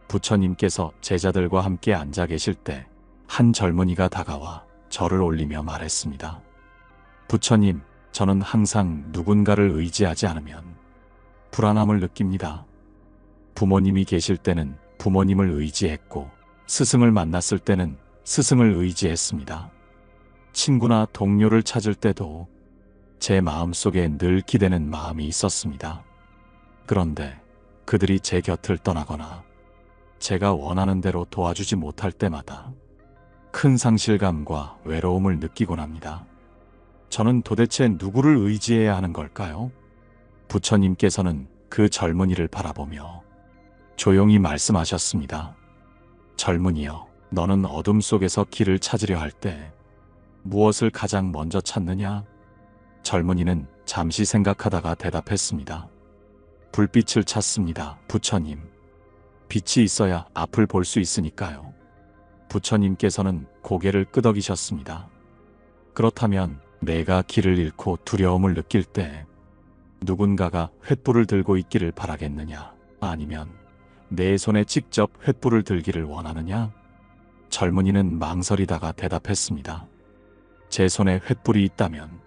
부처님께서 제자들과 함께 앉아 계실 때 한 젊은이가 다가와 절을 올리며 말했습니다. 부처님, 저는 항상 누군가를 의지하지 않으면 불안함을 느낍니다. 부모님이 계실 때는 부모님을 의지했고 스승을 만났을 때는 스승을 의지했습니다. 친구나 동료를 찾을 때도 제 마음속에 늘 기대는 마음이 있었습니다. 그런데 그들이 제 곁을 떠나거나 제가 원하는 대로 도와주지 못할 때마다 큰 상실감과 외로움을 느끼곤 합니다. 저는 도대체 누구를 의지해야 하는 걸까요? 부처님께서는 그 젊은이를 바라보며 조용히 말씀하셨습니다. 젊은이여, 너는 어둠 속에서 길을 찾으려 할 때 무엇을 가장 먼저 찾느냐? 젊은이는 잠시 생각하다가 대답했습니다. 불빛을 찾습니다, 부처님. 빛이 있어야 앞을 볼 수 있으니까요. 부처님께서는 고개를 끄덕이셨습니다. 그렇다면 내가 길을 잃고 두려움을 느낄 때 누군가가 횃불을 들고 있기를 바라겠느냐? 아니면 내 손에 직접 횃불을 들기를 원하느냐? 젊은이는 망설이다가 대답했습니다. 제 손에 횃불이 있다면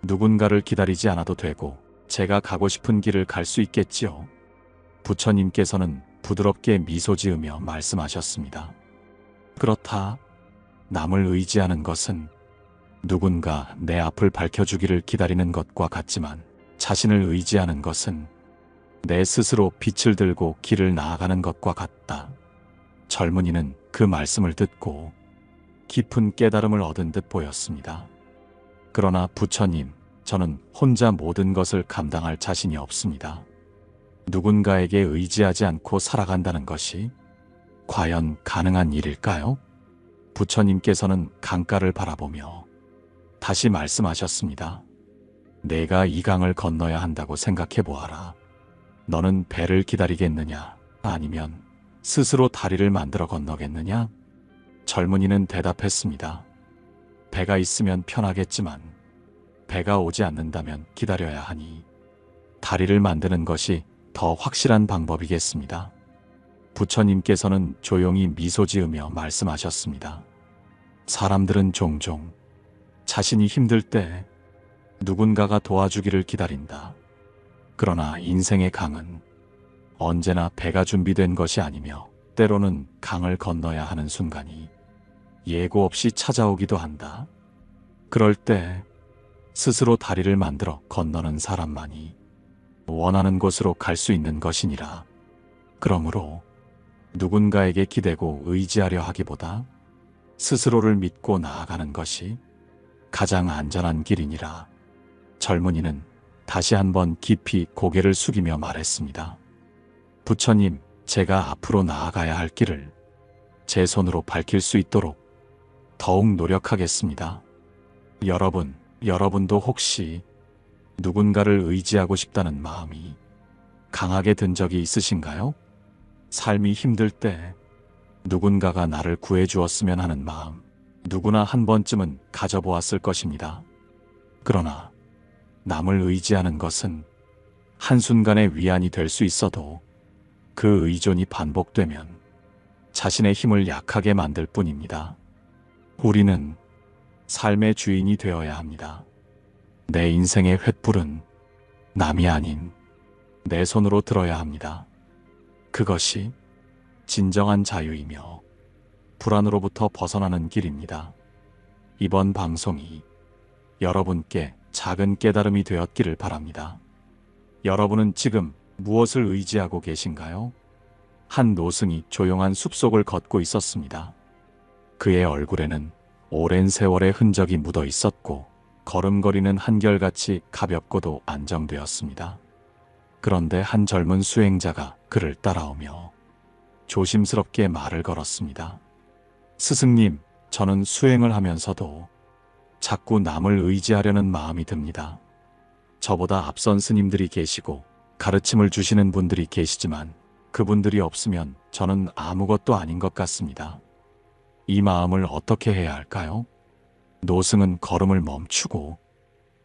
누군가를 기다리지 않아도 되고 제가 가고 싶은 길을 갈 수 있겠지요. 부처님께서는 부드럽게 미소 지으며 말씀하셨습니다. 그렇다. 남을 의지하는 것은 누군가 내 앞을 밝혀주기를 기다리는 것과 같지만 자신을 의지하는 것은 내 스스로 빛을 들고 길을 나아가는 것과 같다. 젊은이는 그 말씀을 듣고 깊은 깨달음을 얻은 듯 보였습니다. 그러나 부처님, 저는 혼자 모든 것을 감당할 자신이 없습니다. 누군가에게 의지하지 않고 살아간다는 것이 과연 가능한 일일까요? 부처님께서는 강가를 바라보며 다시 말씀하셨습니다. 내가 이 강을 건너야 한다고 생각해 보아라. 너는 배를 기다리겠느냐? 아니면 스스로 다리를 만들어 건너겠느냐? 젊은이는 대답했습니다. 배가 있으면 편하겠지만 배가 오지 않는다면 기다려야 하니 다리를 만드는 것이 더 확실한 방법이겠습니다. 부처님께서는 조용히 미소 지으며 말씀하셨습니다. 사람들은 종종 자신이 힘들 때 누군가가 도와주기를 기다린다. 그러나 인생의 강은 언제나 배가 준비된 것이 아니며 때로는 강을 건너야 하는 순간이 예고 없이 찾아오기도 한다. 그럴 때 스스로 다리를 만들어 건너는 사람만이 원하는 곳으로 갈 수 있는 것이니라. 그러므로 누군가에게 기대고 의지하려 하기보다 스스로를 믿고 나아가는 것이 가장 안전한 길이니라. 젊은이는 다시 한번 깊이 고개를 숙이며 말했습니다. 부처님, 제가 앞으로 나아가야 할 길을 제 손으로 밝힐 수 있도록 더욱 노력하겠습니다. 여러분도 혹시 누군가를 의지하고 싶다는 마음이 강하게 든 적이 있으신가요? 삶이 힘들 때 누군가가 나를 구해주었으면 하는 마음, 누구나 한 번쯤은 가져보았을 것입니다. 그러나 남을 의지하는 것은 한순간의 위안이 될 수 있어도 그 의존이 반복되면 자신의 힘을 약하게 만들 뿐입니다. 우리는 삶의 주인이 되어야 합니다. 내 인생의 횃불은 남이 아닌 내 손으로 들어야 합니다. 그것이 진정한 자유이며 불안으로부터 벗어나는 길입니다. 이번 방송이 여러분께 작은 깨달음이 되었기를 바랍니다. 여러분은 지금 무엇을 의지하고 계신가요? 한 노승이 조용한 숲속을 걷고 있었습니다. 그의 얼굴에는 오랜 세월의 흔적이 묻어 있었고 걸음걸이는 한결같이 가볍고도 안정되었습니다. 그런데 한 젊은 수행자가 그를 따라오며 조심스럽게 말을 걸었습니다. 스승님, 저는 수행을 하면서도 자꾸 남을 의지하려는 마음이 듭니다. 저보다 앞선 스님들이 계시고 가르침을 주시는 분들이 계시지만 그분들이 없으면 저는 아무것도 아닌 것 같습니다. 이 마음을 어떻게 해야 할까요? 노승은 걸음을 멈추고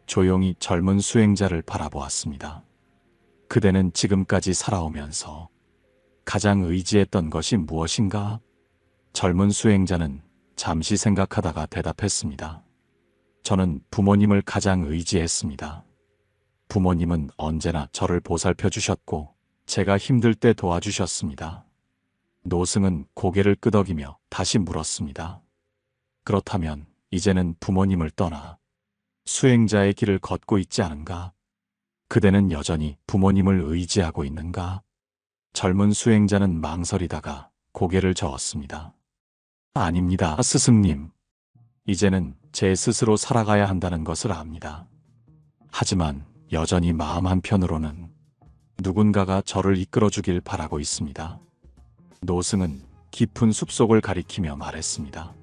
조용히 젊은 수행자를 바라보았습니다. 그대는 지금까지 살아오면서 가장 의지했던 것이 무엇인가? 젊은 수행자는 잠시 생각하다가 대답했습니다. 저는 부모님을 가장 의지했습니다. 부모님은 언제나 저를 보살펴 주셨고 제가 힘들 때 도와주셨습니다. 노승은 고개를 끄덕이며 다시 물었습니다. 그렇다면 이제는 부모님을 떠나 수행자의 길을 걷고 있지 않은가? 그대는 여전히 부모님을 의지하고 있는가? 젊은 수행자는 망설이다가 고개를 저었습니다. 아닙니다, 스승님. 이제는 제 스스로 살아가야 한다는 것을 압니다. 하지만 여전히 마음 한편으로는 누군가가 저를 이끌어주길 바라고 있습니다. 노승은 깊은 숲속을 가리키며 말했습니다.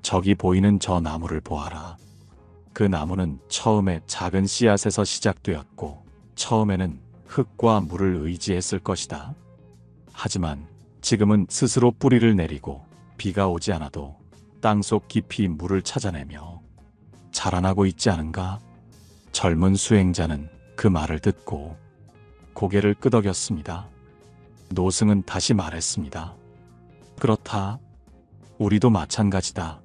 저기 보이는 저 나무를 보아라. 그 나무는 처음에 작은 씨앗에서 시작되었고 처음에는 흙과 물을 의지했을 것이다. 하지만 지금은 스스로 뿌리를 내리고 비가 오지 않아도 땅속 깊이 물을 찾아내며 자라나고 있지 않은가? 젊은 수행자는 그 말을 듣고 고개를 끄덕였습니다. 노승은 다시 말했습니다. 그렇다. 우리도 마찬가지다.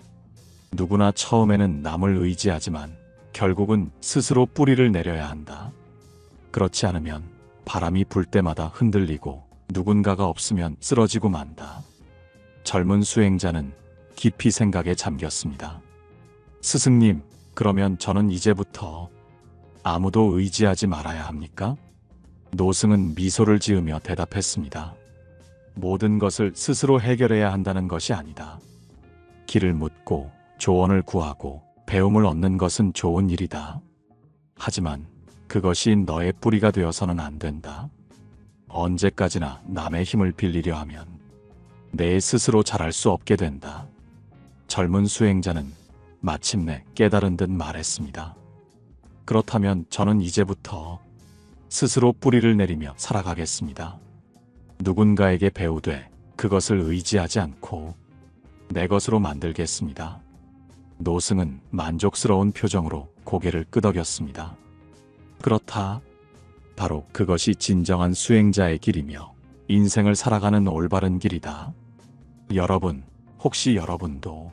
누구나 처음에는 남을 의지하지만 결국은 스스로 뿌리를 내려야 한다. 그렇지 않으면 바람이 불 때마다 흔들리고 누군가가 없으면 쓰러지고 만다. 젊은 수행자는 깊이 생각에 잠겼습니다. 스승님, 그러면 저는 이제부터 아무도 의지하지 말아야 합니까? 노승은 미소를 지으며 대답했습니다. 모든 것을 스스로 해결해야 한다는 것이 아니다. 길을 묻고 조언을 구하고 배움을 얻는 것은 좋은 일이다. 하지만 그것이 너의 뿌리가 되어서는 안 된다. 언제까지나 남의 힘을 빌리려 하면 내 스스로 자랄 수 없게 된다. 젊은 수행자는 마침내 깨달은 듯 말했습니다. 그렇다면 저는 이제부터 스스로 뿌리를 내리며 살아가겠습니다. 누군가에게 배우되 그것을 의지하지 않고 내 것으로 만들겠습니다. 노승은 만족스러운 표정으로 고개를 끄덕였습니다. 그렇다. 바로 그것이 진정한 수행자의 길이며 인생을 살아가는 올바른 길이다. 여러분, 혹시 여러분도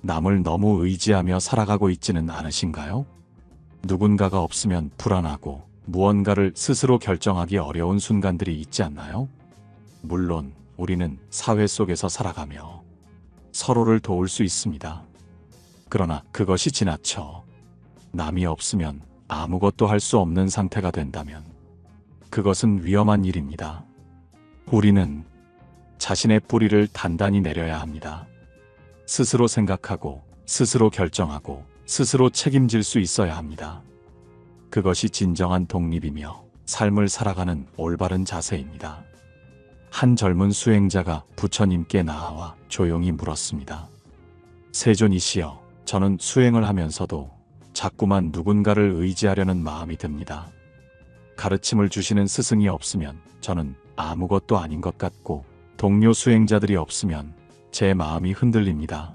남을 너무 의지하며 살아가고 있지는 않으신가요? 누군가가 없으면 불안하고 무언가를 스스로 결정하기 어려운 순간들이 있지 않나요? 물론 우리는 사회 속에서 살아가며 서로를 도울 수 있습니다. 그러나 그것이 지나쳐 남이 없으면 아무것도 할 수 없는 상태가 된다면 그것은 위험한 일입니다. 우리는 자신의 뿌리를 단단히 내려야 합니다. 스스로 생각하고 스스로 결정하고 스스로 책임질 수 있어야 합니다. 그것이 진정한 독립이며 삶을 살아가는 올바른 자세입니다. 한 젊은 수행자가 부처님께 나아와 조용히 물었습니다. 세존이시여, 저는 수행을 하면서도 자꾸만 누군가를 의지하려는 마음이 듭니다. 가르침을 주시는 스승이 없으면 저는 아무것도 아닌 것 같고 동료 수행자들이 없으면 제 마음이 흔들립니다.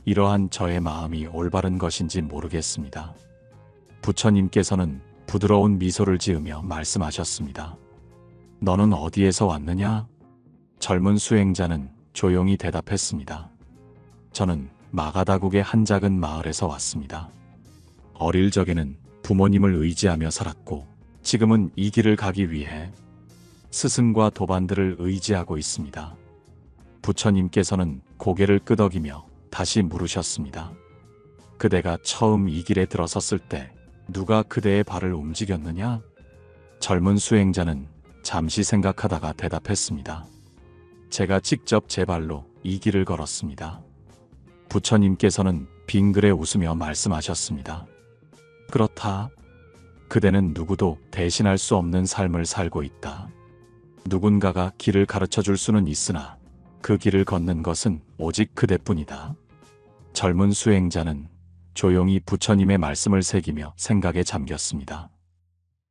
이러한 저의 마음이 올바른 것인지 모르겠습니다. 부처님께서는 부드러운 미소를 지으며 말씀하셨습니다. 너는 어디에서 왔느냐? 젊은 수행자는 조용히 대답했습니다. 저는 마가다국의 한 작은 마을에서 왔습니다. 어릴 적에는 부모님을 의지하며 살았고 지금은 이 길을 가기 위해 스승과 도반들을 의지하고 있습니다. 부처님께서는 고개를 끄덕이며 다시 물으셨습니다. 그대가 처음 이 길에 들어섰을 때 누가 그대의 발을 움직였느냐? 젊은 수행자는 잠시 생각하다가 대답했습니다. 제가 직접 제 발로 이 길을 걸었습니다. 부처님께서는 빙그레 웃으며 말씀하셨습니다. 그렇다. 그대는 누구도 대신할 수 없는 삶을 살고 있다. 누군가가 길을 가르쳐 줄 수는 있으나 그 길을 걷는 것은 오직 그대뿐이다. 젊은 수행자는 조용히 부처님의 말씀을 새기며 생각에 잠겼습니다.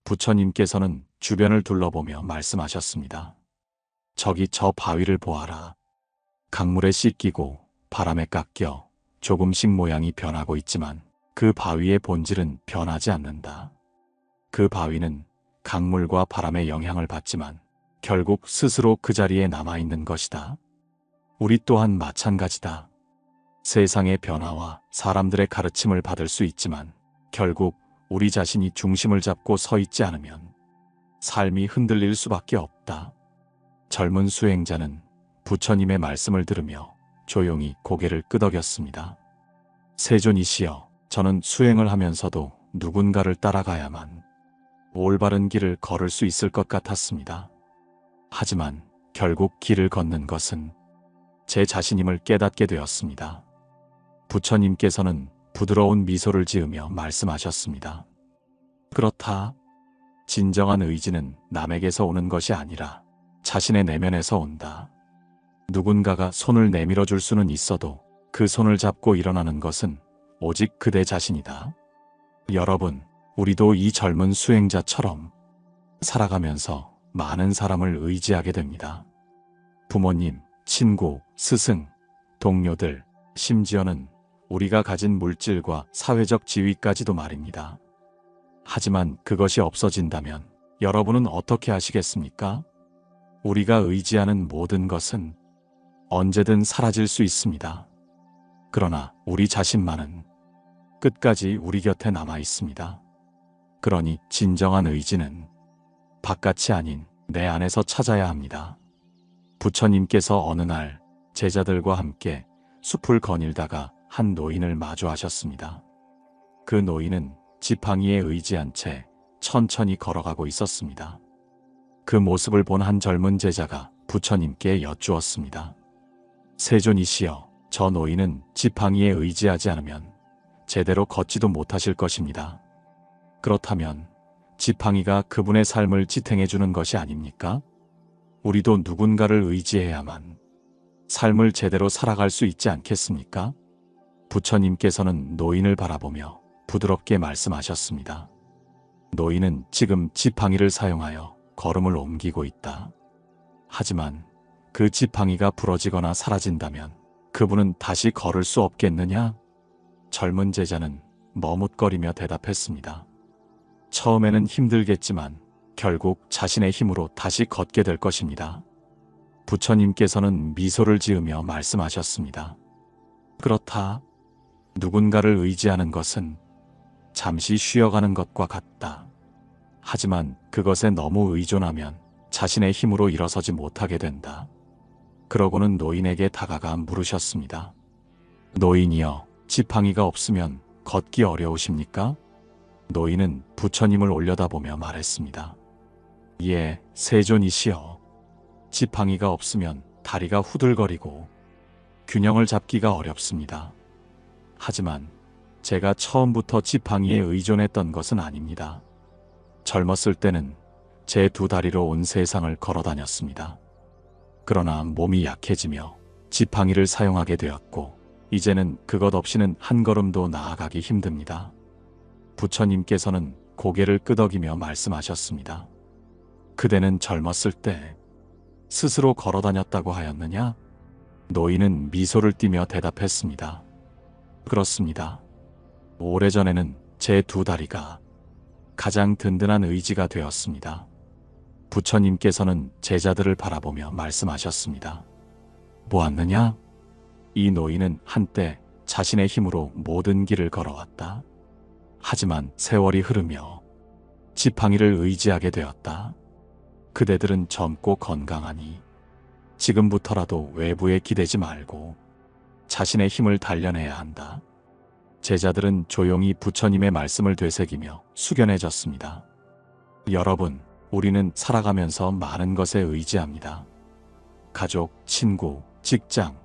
부처님께서는 주변을 둘러보며 말씀하셨습니다. 저기 저 바위를 보아라. 강물에 씻기고 바람에 깎여 조금씩 모양이 변하고 있지만 그 바위의 본질은 변하지 않는다. 그 바위는 강물과 바람의 영향을 받지만 결국 스스로 그 자리에 남아있는 것이다. 우리 또한 마찬가지다. 세상의 변화와 사람들의 가르침을 받을 수 있지만 결국 우리 자신이 중심을 잡고 서 있지 않으면 삶이 흔들릴 수밖에 없다. 젊은 수행자는 부처님의 말씀을 들으며 조용히 고개를 끄덕였습니다. 세존이시여, 저는 수행을 하면서도 누군가를 따라가야만 올바른 길을 걸을 수 있을 것 같았습니다. 하지만 결국 길을 걷는 것은 제 자신임을 깨닫게 되었습니다. 부처님께서는 부드러운 미소를 지으며 말씀하셨습니다. 그렇다. 진정한 의지는 남에게서 오는 것이 아니라 자신의 내면에서 온다. 누군가가 손을 내밀어 줄 수는 있어도 그 손을 잡고 일어나는 것은 오직 그대 자신이다. 여러분, 우리도 이 젊은 수행자처럼 살아가면서 많은 사람을 의지하게 됩니다. 부모님, 친구, 스승, 동료들, 심지어는 우리가 가진 물질과 사회적 지위까지도 말입니다. 하지만 그것이 없어진다면 여러분은 어떻게 하시겠습니까? 우리가 의지하는 모든 것은 언제든 사라질 수 있습니다. 그러나 우리 자신만은 끝까지 우리 곁에 남아 있습니다. 그러니 진정한 의지는 바깥이 아닌 내 안에서 찾아야 합니다. 부처님께서 어느 날 제자들과 함께 숲을 거닐다가 한 노인을 마주하셨습니다. 그 노인은 지팡이에 의지한 채 천천히 걸어가고 있었습니다. 그 모습을 본 한 젊은 제자가 부처님께 여쭈었습니다. 세존이시여, 저 노인은 지팡이에 의지하지 않으면 제대로 걷지도 못하실 것입니다. 그렇다면 지팡이가 그분의 삶을 지탱해 주는 것이 아닙니까? 우리도 누군가를 의지해야만 삶을 제대로 살아갈 수 있지 않겠습니까? 부처님께서는 노인을 바라보며 부드럽게 말씀하셨습니다. 노인은 지금 지팡이를 사용하여 걸음을 옮기고 있다. 하지만 그 지팡이가 부러지거나 사라진다면 그분은 다시 걸을 수 없겠느냐? 젊은 제자는 머뭇거리며 대답했습니다. 처음에는 힘들겠지만 결국 자신의 힘으로 다시 걷게 될 것입니다. 부처님께서는 미소를 지으며 말씀하셨습니다. 그렇다. 누군가를 의지하는 것은 잠시 쉬어가는 것과 같다. 하지만 그것에 너무 의존하면 자신의 힘으로 일어서지 못하게 된다. 그러고는 노인에게 다가가 물으셨습니다. 노인이여, 지팡이가 없으면 걷기 어려우십니까? 노인은 부처님을 올려다보며 말했습니다. 예, 세존이시여. 지팡이가 없으면 다리가 후들거리고 균형을 잡기가 어렵습니다. 하지만 제가 처음부터 지팡이에 의존했던 것은 아닙니다. 젊었을 때는 제 두 다리로 온 세상을 걸어 다녔습니다. 그러나 몸이 약해지며 지팡이를 사용하게 되었고 이제는 그것 없이는 한 걸음도 나아가기 힘듭니다. 부처님께서는 고개를 끄덕이며 말씀하셨습니다. 그대는 젊었을 때 스스로 걸어 다녔다고 하였느냐? 노인은 미소를 띠며 대답했습니다. 그렇습니다. 오래전에는 제 두 다리가 가장 든든한 의지가 되었습니다. 부처님께서는 제자들을 바라보며 말씀하셨습니다. 보았느냐? 이 노인은 한때 자신의 힘으로 모든 길을 걸어왔다. 하지만 세월이 흐르며 지팡이를 의지하게 되었다. 그대들은 젊고 건강하니 지금부터라도 외부에 기대지 말고 자신의 힘을 단련해야 한다. 제자들은 조용히 부처님의 말씀을 되새기며 숙연해졌습니다. 여러분, 우리는 살아가면서 많은 것에 의지합니다. 가족, 친구, 직장,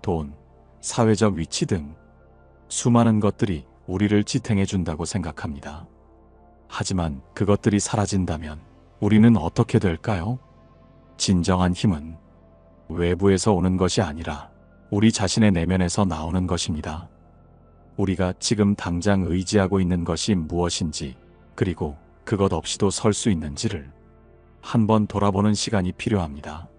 돈, 사회적 위치 등 수많은 것들이 우리를 지탱해 준다고 생각합니다. 하지만 그것들이 사라진다면 우리는 어떻게 될까요? 진정한 힘은 외부에서 오는 것이 아니라 우리 자신의 내면에서 나오는 것입니다. 우리가 지금 당장 의지하고 있는 것이 무엇인지, 그리고 그것 없이도 설 수 있는지를 한번 돌아보는 시간이 필요합니다.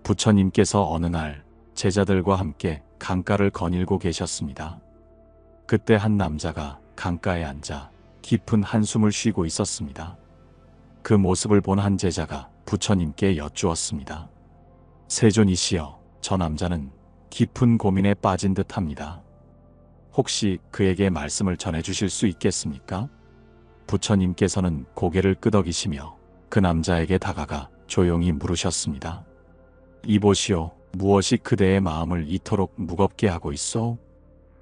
부처님께서 어느 날 제자들과 함께 강가를 거닐고 계셨습니다. 그때 한 남자가 강가에 앉아 깊은 한숨을 쉬고 있었습니다. 그 모습을 본 한 제자가 부처님께 여쭈었습니다. 세존이시여, 저 남자는 깊은 고민에 빠진 듯합니다. 혹시 그에게 말씀을 전해주실 수 있겠습니까? 부처님께서는 고개를 끄덕이시며 그 남자에게 다가가 조용히 물으셨습니다. 이보시오, 무엇이 그대의 마음을 이토록 무겁게 하고 있소?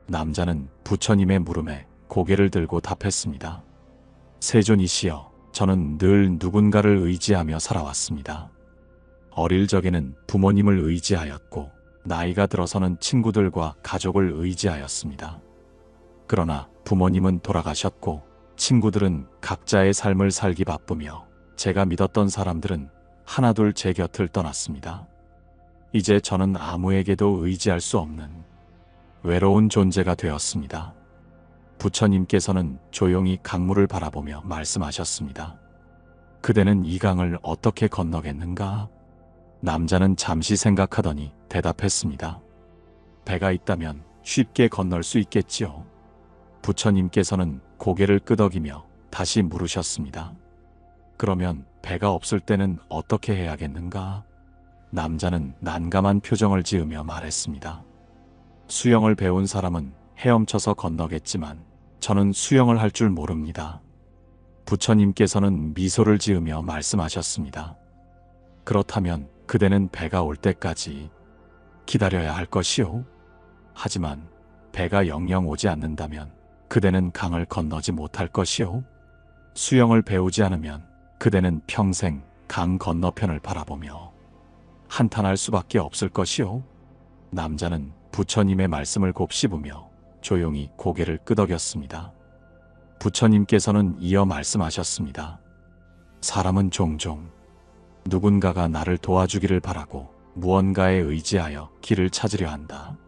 남자는 부처님의 물음에 고개를 들고 답했습니다. 세존이시여, 저는 늘 누군가를 의지하며 살아왔습니다. 어릴 적에는 부모님을 의지하였고 나이가 들어서는 친구들과 가족을 의지하였습니다. 그러나 부모님은 돌아가셨고 친구들은 각자의 삶을 살기 바쁘며 제가 믿었던 사람들은 하나둘 제 곁을 떠났습니다. 이제 저는 아무에게도 의지할 수 없는 외로운 존재가 되었습니다. 부처님께서는 조용히 강물을 바라보며 말씀하셨습니다. 그대는 이 강을 어떻게 건너겠는가? 남자는 잠시 생각하더니 대답했습니다. 배가 있다면 쉽게 건널 수 있겠지요. 부처님께서는 고개를 끄덕이며 다시 물으셨습니다. 그러면 배가 없을 때는 어떻게 해야겠는가? 남자는 난감한 표정을 지으며 말했습니다. 수영을 배운 사람은 헤엄쳐서 건너겠지만 저는 수영을 할 줄 모릅니다. 부처님께서는 미소를 지으며 말씀하셨습니다. 그렇다면 그대는 배가 올 때까지 기다려야 할 것이오. 하지만 배가 영영 오지 않는다면 그대는 강을 건너지 못할 것이오. 수영을 배우지 않으면 그대는 평생 강 건너편을 바라보며 한탄할 수밖에 없을 것이오. 남자는 부처님의 말씀을 곱씹으며 조용히 고개를 끄덕였습니다. 부처님께서는 이어 말씀하셨습니다. 사람은 종종 누군가가 나를 도와주기를 바라고 무언가에 의지하여 길을 찾으려 한다.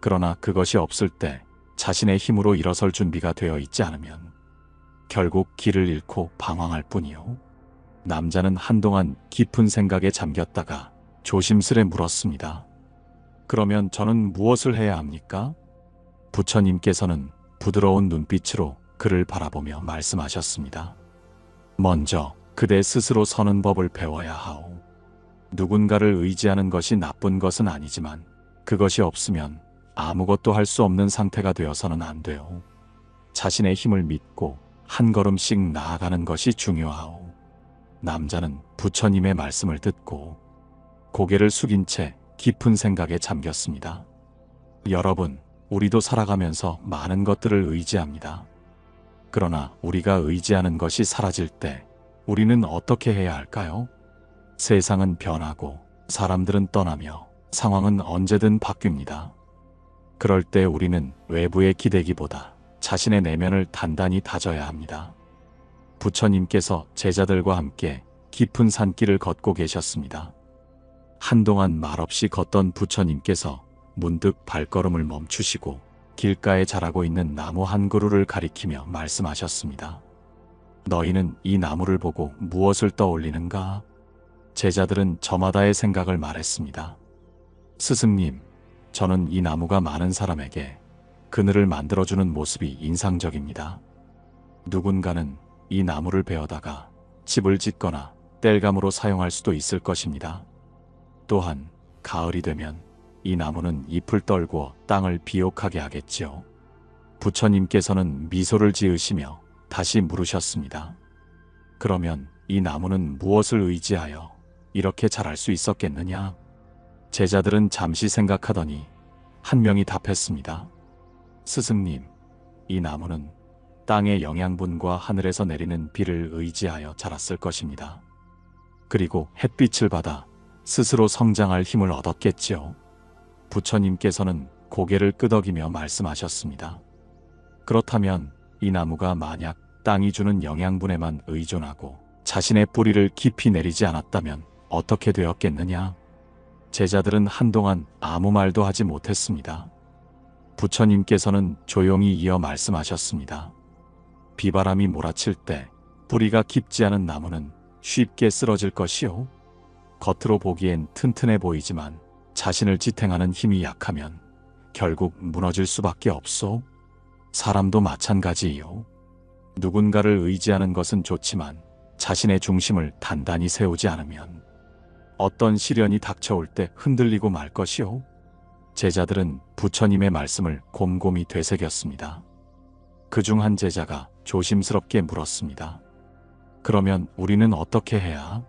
그러나 그것이 없을 때 자신의 힘으로 일어설 준비가 되어 있지 않으면 결국 길을 잃고 방황할 뿐이요. 남자는 한동안 깊은 생각에 잠겼다가 조심스레 물었습니다. 그러면 저는 무엇을 해야 합니까? 부처님께서는 부드러운 눈빛으로 그를 바라보며 말씀하셨습니다. 먼저 그대 스스로 서는 법을 배워야 하오. 누군가를 의지하는 것이 나쁜 것은 아니지만 그것이 없으면 아무것도 할 수 없는 상태가 되어서는 안 돼요. 자신의 힘을 믿고 한 걸음씩 나아가는 것이 중요하오. 남자는 부처님의 말씀을 듣고 고개를 숙인 채 깊은 생각에 잠겼습니다. 여러분, 우리도 살아가면서 많은 것들을 의지합니다. 그러나 우리가 의지하는 것이 사라질 때 우리는 어떻게 해야 할까요? 세상은 변하고 사람들은 떠나며 상황은 언제든 바뀝니다. 그럴 때 우리는 외부의 기대기보다 자신의 내면을 단단히 다져야 합니다. 부처님께서 제자들과 함께 깊은 산길을 걷고 계셨습니다. 한동안 말없이 걷던 부처님께서 문득 발걸음을 멈추시고 길가에 자라고 있는 나무 한 그루를 가리키며 말씀하셨습니다. 너희는 이 나무를 보고 무엇을 떠올리는가? 제자들은 저마다의 생각을 말했습니다. 스승님, 저는 이 나무가 많은 사람에게 그늘을 만들어주는 모습이 인상적입니다. 누군가는 이 나무를 베어다가 집을 짓거나 땔감으로 사용할 수도 있을 것입니다. 또한 가을이 되면 이 나무는 잎을 떨구어 땅을 비옥하게 하겠지요. 부처님께서는 미소를 지으시며 다시 물으셨습니다. 그러면 이 나무는 무엇을 의지하여 이렇게 자랄 수 있었겠느냐? 제자들은 잠시 생각하더니 한 명이 답했습니다. 스승님, 이 나무는 땅의 영양분과 하늘에서 내리는 비를 의지하여 자랐을 것입니다. 그리고 햇빛을 받아 스스로 성장할 힘을 얻었겠지요. 부처님께서는 고개를 끄덕이며 말씀하셨습니다. 그렇다면 이 나무가 만약 땅이 주는 영양분에만 의존하고 자신의 뿌리를 깊이 내리지 않았다면 어떻게 되었겠느냐? 제자들은 한동안 아무 말도 하지 못했습니다. 부처님께서는 조용히 이어 말씀하셨습니다. 비바람이 몰아칠 때 뿌리가 깊지 않은 나무는 쉽게 쓰러질 것이요. 겉으로 보기엔 튼튼해 보이지만 자신을 지탱하는 힘이 약하면 결국 무너질 수밖에 없소. 사람도 마찬가지이요. 누군가를 의지하는 것은 좋지만 자신의 중심을 단단히 세우지 않으면 어떤 시련이 닥쳐올 때 흔들리고 말 것이오? 제자들은 부처님의 말씀을 곰곰이 되새겼습니다. 그중 한 제자가 조심스럽게 물었습니다. 그러면 우리는 어떻게 해야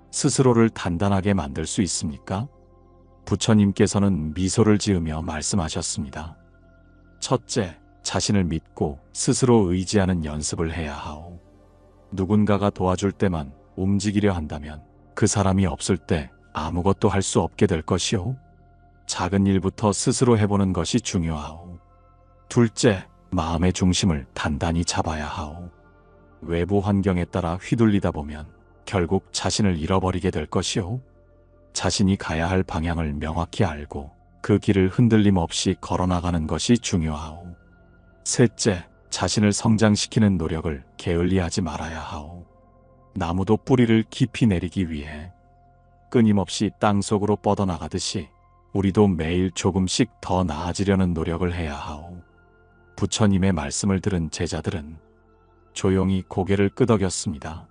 스스로를 단단하게 만들 수 있습니까? 부처님께서는 미소를 지으며 말씀하셨습니다. 첫째, 자신을 믿고 스스로 의지하는 연습을 해야 하오. 누군가가 도와줄 때만 움직이려 한다면 그 사람이 없을 때 아무것도 할 수 없게 될 것이오. 작은 일부터 스스로 해보는 것이 중요하오. 둘째, 마음의 중심을 단단히 잡아야 하오. 외부 환경에 따라 휘둘리다 보면 결국 자신을 잃어버리게 될 것이오. 자신이 가야 할 방향을 명확히 알고 그 길을 흔들림 없이 걸어나가는 것이 중요하오. 셋째, 자신을 성장시키는 노력을 게을리하지 말아야 하오. 나무도 뿌리를 깊이 내리기 위해 끊임없이 땅속으로 뻗어나가듯이 우리도 매일 조금씩 더 나아지려는 노력을 해야 하오. 부처님의 말씀을 들은 제자들은 조용히 고개를 끄덕였습니다.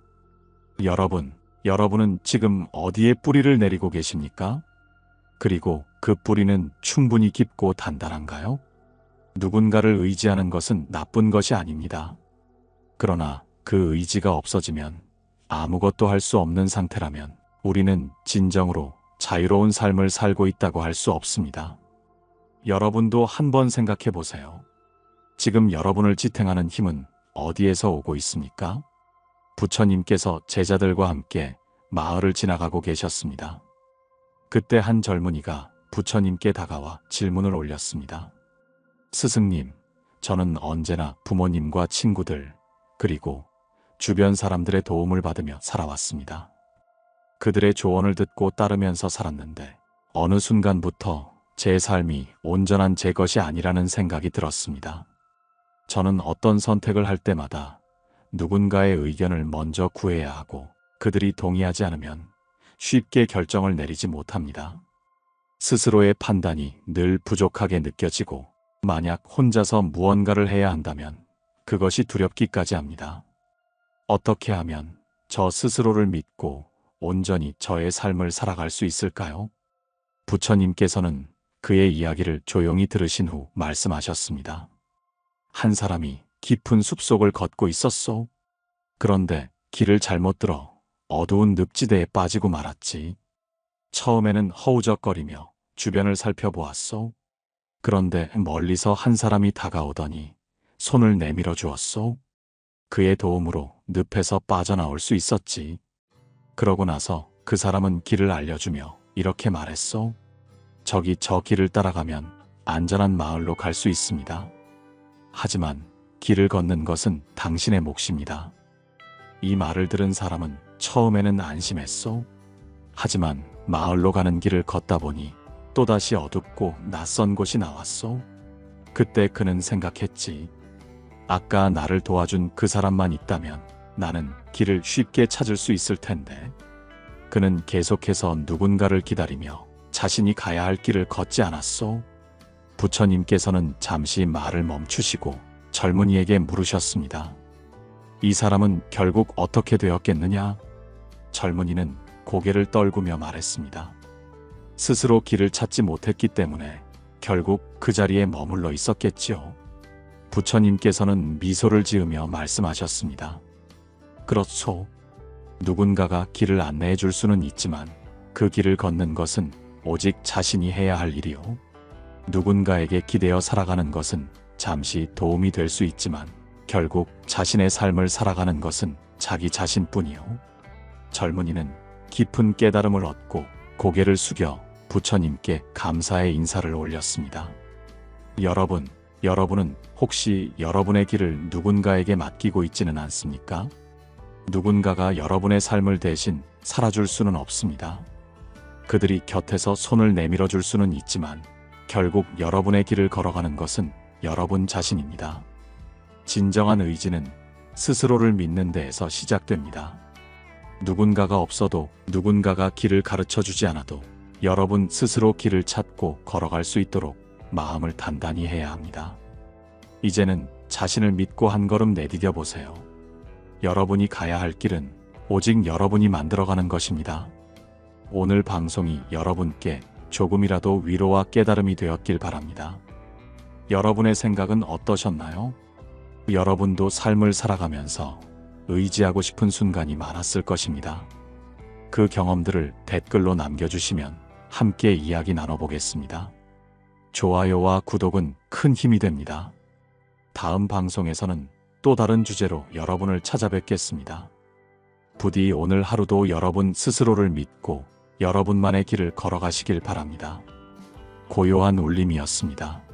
여러분은 지금 어디에 뿌리를 내리고 계십니까? 그리고 그 뿌리는 충분히 깊고 단단한가요? 누군가를 의지하는 것은 나쁜 것이 아닙니다. 그러나 그 의지가 없어지면 아무것도 할 수 없는 상태라면 우리는 진정으로 자유로운 삶을 살고 있다고 할 수 없습니다. 여러분도 한번 생각해 보세요. 지금 여러분을 지탱하는 힘은 어디에서 오고 있습니까? 부처님께서 제자들과 함께 마을을 지나가고 계셨습니다. 그때 한 젊은이가 부처님께 다가와 질문을 올렸습니다. 스승님, 저는 언제나 부모님과 친구들, 그리고 주변 사람들의 도움을 받으며 살아왔습니다. 그들의 조언을 듣고 따르면서 살았는데 어느 순간부터 제 삶이 온전한 제 것이 아니라는 생각이 들었습니다. 저는 어떤 선택을 할 때마다 누군가의 의견을 먼저 구해야 하고 그들이 동의하지 않으면 쉽게 결정을 내리지 못합니다. 스스로의 판단이 늘 부족하게 느껴지고 만약 혼자서 무언가를 해야 한다면 그것이 두렵기까지 합니다. 어떻게 하면 저 스스로를 믿고 온전히 저의 삶을 살아갈 수 있을까요? 부처님께서는 그의 이야기를 조용히 들으신 후 말씀하셨습니다. 한 사람이 깊은 숲속을 걷고 있었소. 그런데 길을 잘못 들어 어두운 늪지대에 빠지고 말았지. 처음에는 허우적거리며 주변을 살펴보았소. 그런데 멀리서 한 사람이 다가오더니 손을 내밀어 주었소. 그의 도움으로 늪에서 빠져나올 수 있었지. 그러고 나서 그 사람은 길을 알려주며 이렇게 말했소. 저기 저 길을 따라가면 안전한 마을로 갈 수 있습니다. 하지만 길을 걷는 것은 당신의 몫입니다. 이 말을 들은 사람은 처음에는 안심했소. 하지만 마을로 가는 길을 걷다 보니 또다시 어둡고 낯선 곳이 나왔소. 그때 그는 생각했지. 아까 나를 도와준 그 사람만 있다면 나는 길을 쉽게 찾을 수 있을 텐데. 그는 계속해서 누군가를 기다리며 자신이 가야 할 길을 걷지 않았소. 부처님께서는 잠시 말을 멈추시고 젊은이에게 물으셨습니다. 이 사람은 결국 어떻게 되었겠느냐? 젊은이는 고개를 떨구며 말했습니다. 스스로 길을 찾지 못했기 때문에 결국 그 자리에 머물러 있었겠지요. 부처님께서는 미소를 지으며 말씀하셨습니다. 그렇소. 누군가가 길을 안내해 줄 수는 있지만 그 길을 걷는 것은 오직 자신이 해야 할 일이요. 누군가에게 기대어 살아가는 것은 잠시 도움이 될 수 있지만 결국 자신의 삶을 살아가는 것은 자기 자신뿐이요. 젊은이는 깊은 깨달음을 얻고 고개를 숙여 부처님께 감사의 인사를 올렸습니다. 여러분은 혹시 여러분의 길을 누군가에게 맡기고 있지는 않습니까? 누군가가 여러분의 삶을 대신 살아줄 수는 없습니다. 그들이 곁에서 손을 내밀어 줄 수는 있지만 결국 여러분의 길을 걸어가는 것은 여러분 자신입니다. 진정한 의지는 스스로를 믿는 데에서 시작됩니다. 누군가가 없어도 누군가가 길을 가르쳐 주지 않아도 여러분 스스로 길을 찾고 걸어갈 수 있도록 마음을 단단히 해야 합니다. 이제는 자신을 믿고 한 걸음 내디뎌 보세요. 여러분이 가야 할 길은 오직 여러분이 만들어가는 것입니다. 오늘 방송이 여러분께 조금이라도 위로와 깨달음이 되었길 바랍니다. 여러분의 생각은 어떠셨나요? 여러분도 삶을 살아가면서 의지하고 싶은 순간이 많았을 것입니다. 그 경험들을 댓글로 남겨주시면 함께 이야기 나눠보겠습니다. 좋아요와 구독은 큰 힘이 됩니다. 다음 방송에서는 또 다른 주제로 여러분을 찾아뵙겠습니다. 부디 오늘 하루도 여러분 스스로를 믿고 여러분만의 길을 걸어가시길 바랍니다. 고요한 울림이었습니다.